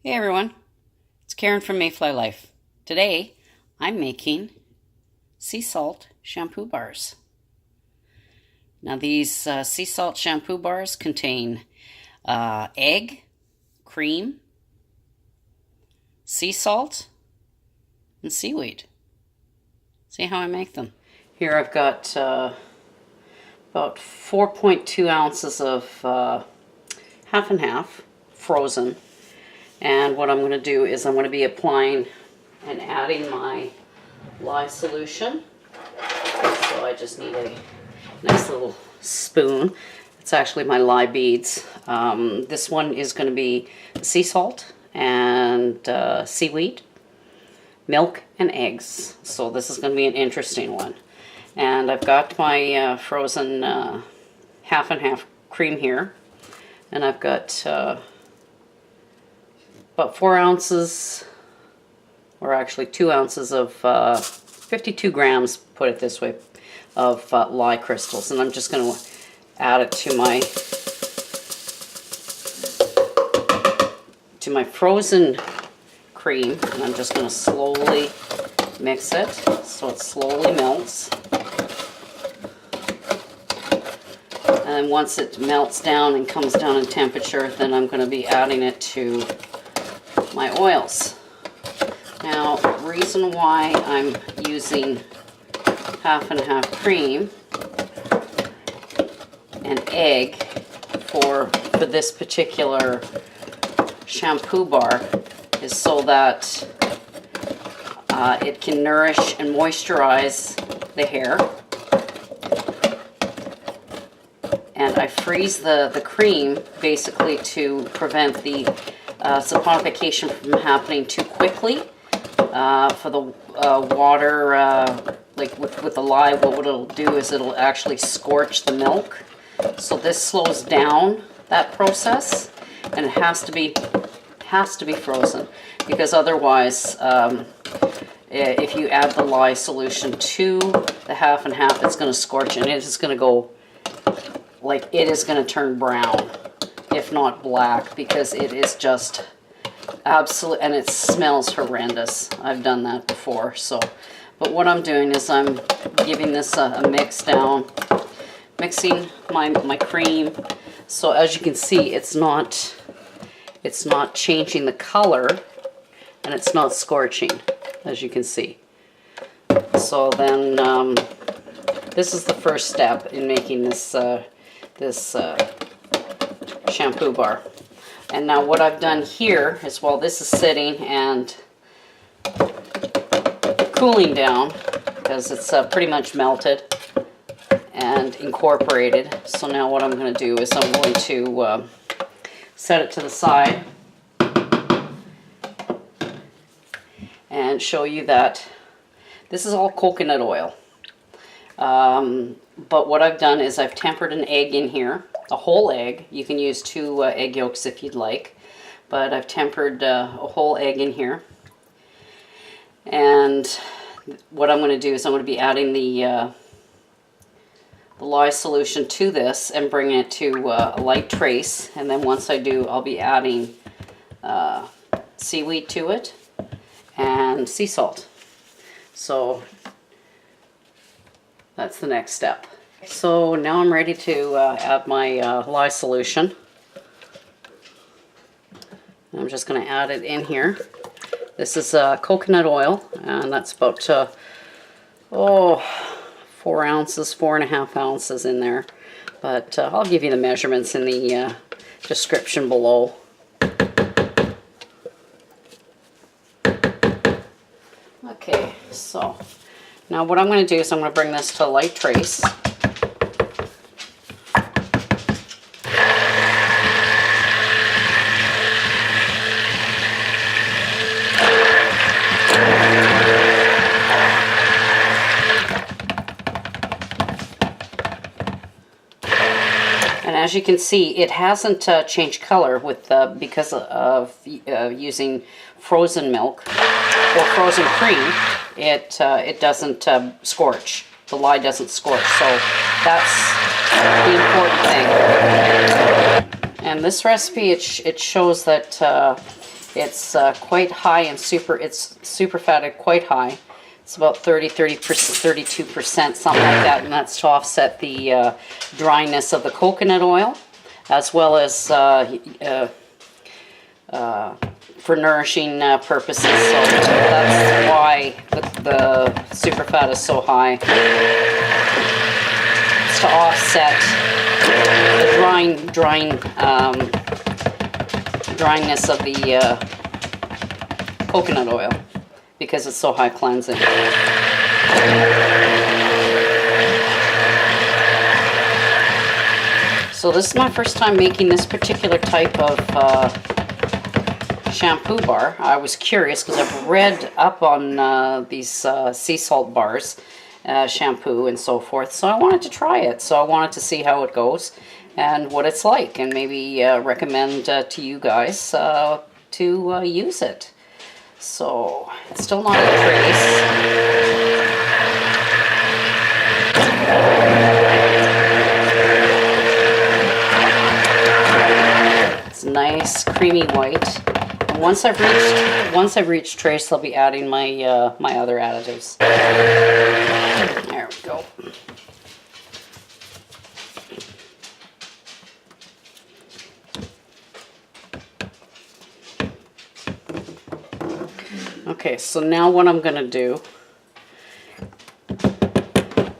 Hey everyone, it's Karen from Mayfly Life. Today I'm making sea salt shampoo bars. Now these sea salt shampoo bars contain egg, cream, sea salt, and seaweed. See how I make them. Here I've got about 4.2 ounces of half and half frozen. And what I'm going to do is I'm going to be applying and adding my lye solution. So I just need a nice little spoon. It's actually my lye beads. This one is going to be sea salt and seaweed, milk, and eggs. So this is going to be an interesting one. And I've got my frozen half and half cream here. And I've got about 4 ounces, or actually 2 ounces of 52 grams, put it this way, of lye crystals. And I'm just going to add it to my frozen cream, and I'm just going to slowly mix it so it slowly melts. And then once it melts down and comes down in temperature, then I'm going to be adding it to my oils. Now, the reason why I'm using half and half cream and egg for this particular shampoo bar is so that it can nourish and moisturize the hair. And I freeze the cream basically to prevent the saponification from happening too quickly. For the water, like with the lye, what it'll do is it'll actually scorch the milk. So this slows down that process, and it has to be frozen, because otherwise, if you add the lye solution to the half and half, it's going to scorch, and it is going to go like it is going to turn brown, if not black, because it is just absolute, and it smells horrendous. I've done that before. So, but what I'm doing is I'm giving this a mix down, mixing my cream. So as you can see, it's not changing the color, and it's not scorching, as you can see. So then this is the first step in making this shampoo bar. And now what I've done here is, while this is sitting and cooling down, because it's pretty much melted and incorporated, so now what I'm going to do is I'm going to set it to the side and show you that this is all coconut oil. But what I've done is I've tempered an egg in here, a whole egg. You can use 2 egg yolks if you'd like, but I've tempered a whole egg in here. And what I'm going to do is I'm going to be adding the lye solution to this and bringing it to a light trace. And then once I do, I'll be adding seaweed to it and sea salt. So that's the next step. So now I'm ready to add my lye solution. I'm just going to add it in here. This is coconut oil, and that's about 4 ounces, 4.5 ounces in there. But I'll give you the measurements in the description below. Okay, so now what I'm going to do is I'm going to bring this to a light trace. And as you can see, it hasn't changed color with because of using frozen milk or frozen cream. It doesn't scorch. The lye doesn't scorch, so that's the important thing. And this recipe, it shows that It's quite high in it's superfatted quite high. It's about 30%, 32%, something like that, and that's to offset the dryness of the coconut oil, as well as for nourishing purposes. So that's why the superfat is so high. It's to offset the dryness of the coconut oil, because it's so high cleansing. So this is my first time making this particular type of shampoo bar. I was curious because I've read up on these sea salt bars, shampoo and so forth, so I wanted to try it. So I wanted to see how it goes and what it's like, and maybe recommend to you guys to use it. So it's still not in trace. It's nice creamy white. And once I've reached trace, I'll be adding my my other additives. There we go. Okay, so now what I'm going to do,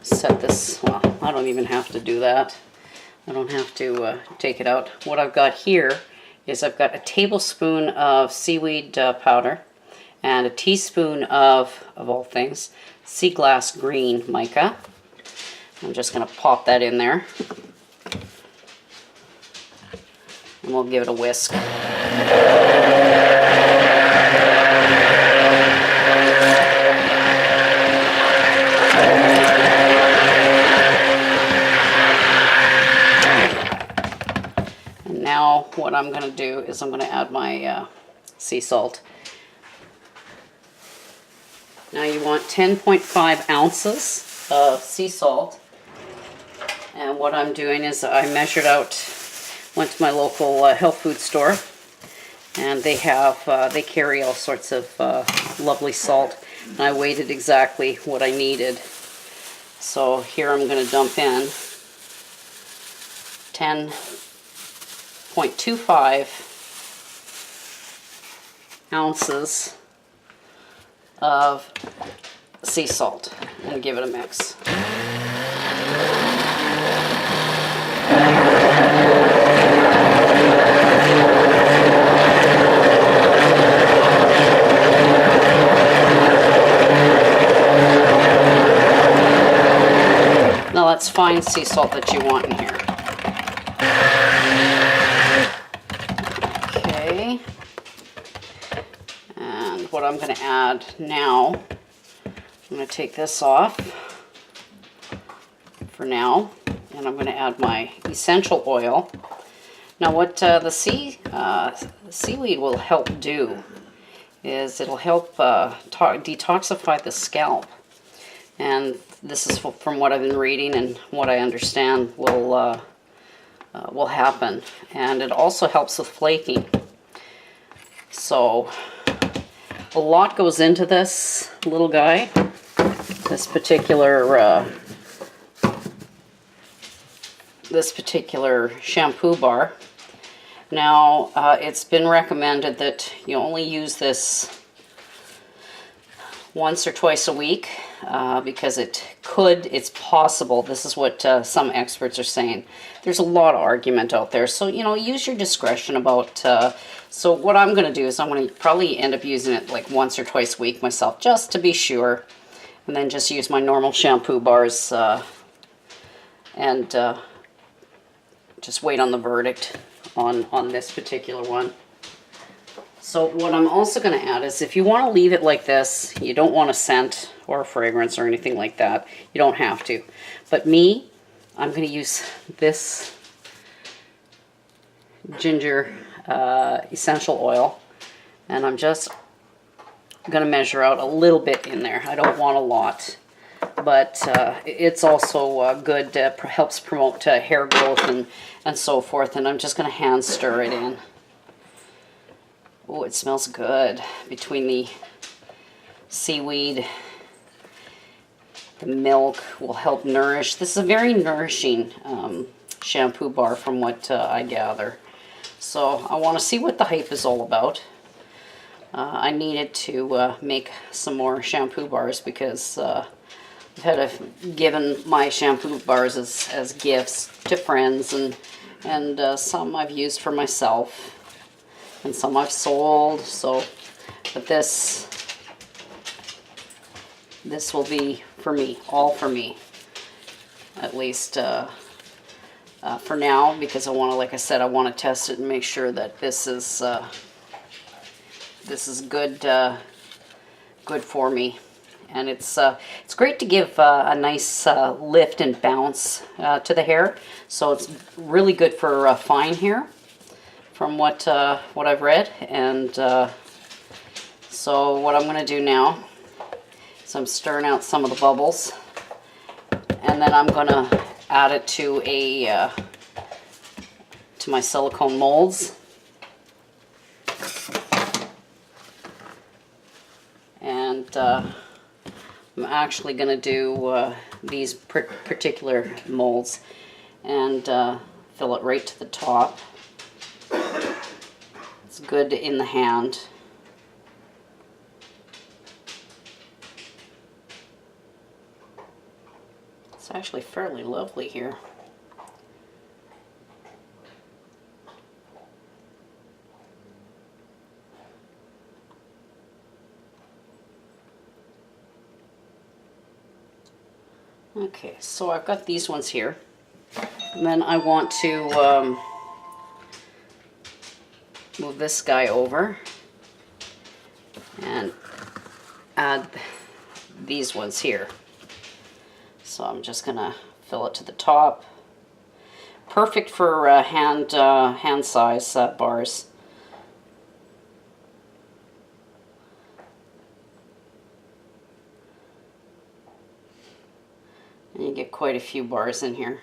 set this, well, I don't even have to do that. I don't have to take it out. What I've got here is I've got a tablespoon of seaweed powder and a teaspoon of all things, sea glass green mica. I'm just going to pop that in there, and we'll give it a whisk. Now what I'm going to do is I'm going to add my sea salt. Now you want 10.5 ounces of sea salt, and what I'm doing is I measured out, went to my local health food store, and they carry all sorts of lovely salt, and I weighed it exactly what I needed. So here I'm going to dump in 10.25 ounces of sea salt and give it a mix. Now that's fine sea salt that you want in here. Okay. And what I'm going to add now, I'm going to take this off for now, and I'm going to add my essential oil. Now what the seaweed will help do is it'll help detoxify the scalp. And this is from what I've been reading and what I understand will happen. And it also helps with flaking. So a lot goes into this little guy, this particular shampoo bar. Now it's been recommended that you only use this once or twice a week because it's possible, this is what some experts are saying. There's a lot of argument out there, so use your discretion about, so what I'm going to do is I'm going to probably end up using it like once or twice a week myself, just to be sure, and then just use my normal shampoo bars and just wait on the verdict on this particular one. So what I'm also going to add is, if you want to leave it like this, you don't want a scent or a fragrance or anything like that, you don't have to. But me, I'm going to use this ginger essential oil, and I'm just going to measure out a little bit in there. I don't want a lot, but it's also good, helps promote hair growth and so forth, and I'm just going to hand stir it in. Oh, it smells good between the seaweed. The milk will help nourish. This is a very nourishing shampoo bar from what I gather. So I want to see what the hype is all about. I needed to make some more shampoo bars because I've given my shampoo bars as gifts to friends, and some I've used for myself, and some I've sold. So, but this will be for me, all for me, at least for now, because I want to, like I said, I want to test it and make sure that this is good, good for me. And it's great to give a nice lift and bounce to the hair. So it's really good for fine hair, from what I've read. And so what I'm going to do now is I'm stirring out some of the bubbles, and then I'm going to add it to my silicone molds. And I'm actually going to do these particular molds and fill it right to the top. It's good in the hand. It's actually fairly lovely here. Okay, so I've got these ones here, and then I want to move this guy over and add these ones here. So I'm just gonna fill it to the top. Perfect for hand size bars. And you get quite a few bars in here.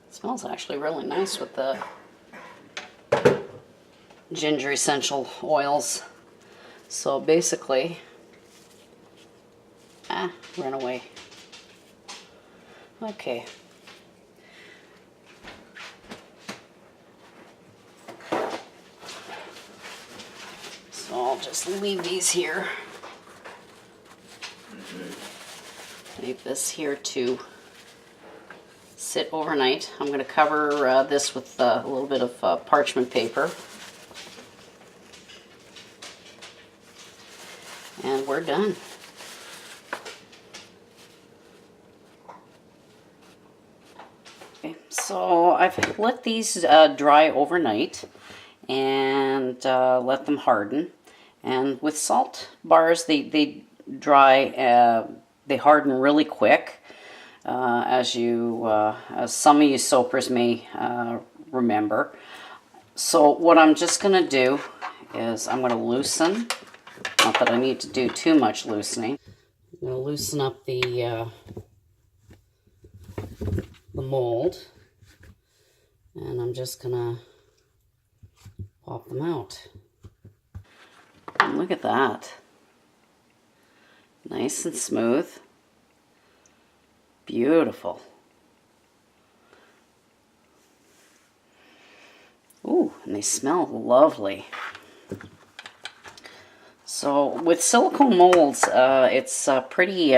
Smells actually really nice with the ginger essential oils. So basically, run away. Okay. So I'll just leave these here. Leave this here to sit overnight. I'm going to cover this with a little bit of parchment paper. And we're done. Okay, so I've let these dry overnight and let them harden. And with salt bars, they dry, they harden really quick. As some of you soapers may remember. So what I'm just going to do is I'm going to loosen, not that I need to do too much loosening. I'm going to loosen up the mold, and I'm just going to pop them out. And look at that. Nice and smooth. Beautiful. Ooh, and they smell lovely. So with silicone molds, it's pretty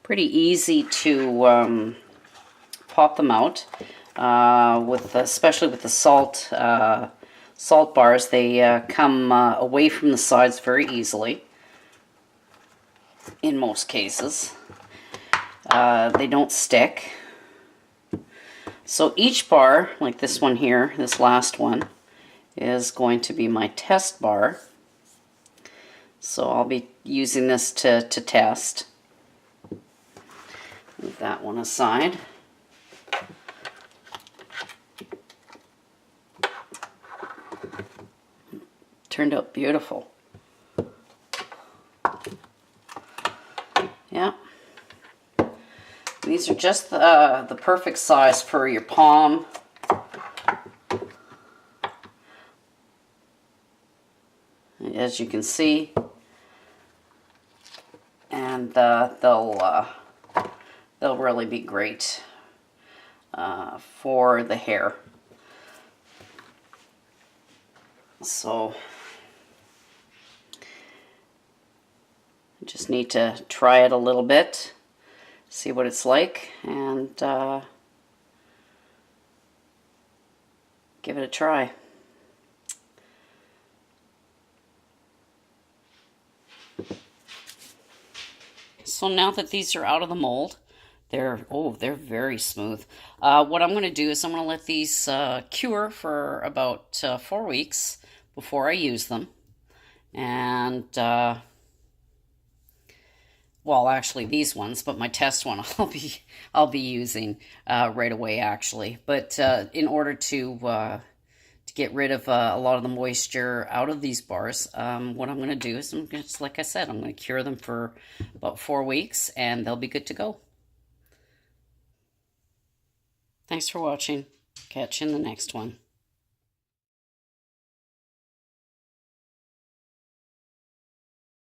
easy to pop them out. Especially with the salt bars, they come away from the sides very easily. In most cases. They don't stick. So each bar, like this one here, this last one, is going to be my test bar. So I'll be using this to test. Move that one aside. Turned out beautiful. Yeah. These are just the perfect size for your palm. As you can see. And they'll really be great for the hair. So I just need to try it a little bit, see what it's like, and give it a try. So now that these are out of the mold, they're very smooth. What I'm going to do is I'm going to let these cure for about 4 weeks before I use them. And, well, actually these ones, but my test one I'll be using right away, actually. But in order to get rid of a lot of the moisture out of these bars, what I'm going to do is, just like I said, I'm going to cure them for about 4 weeks, and they'll be good to go. Thanks for watching. Catch you in the next one.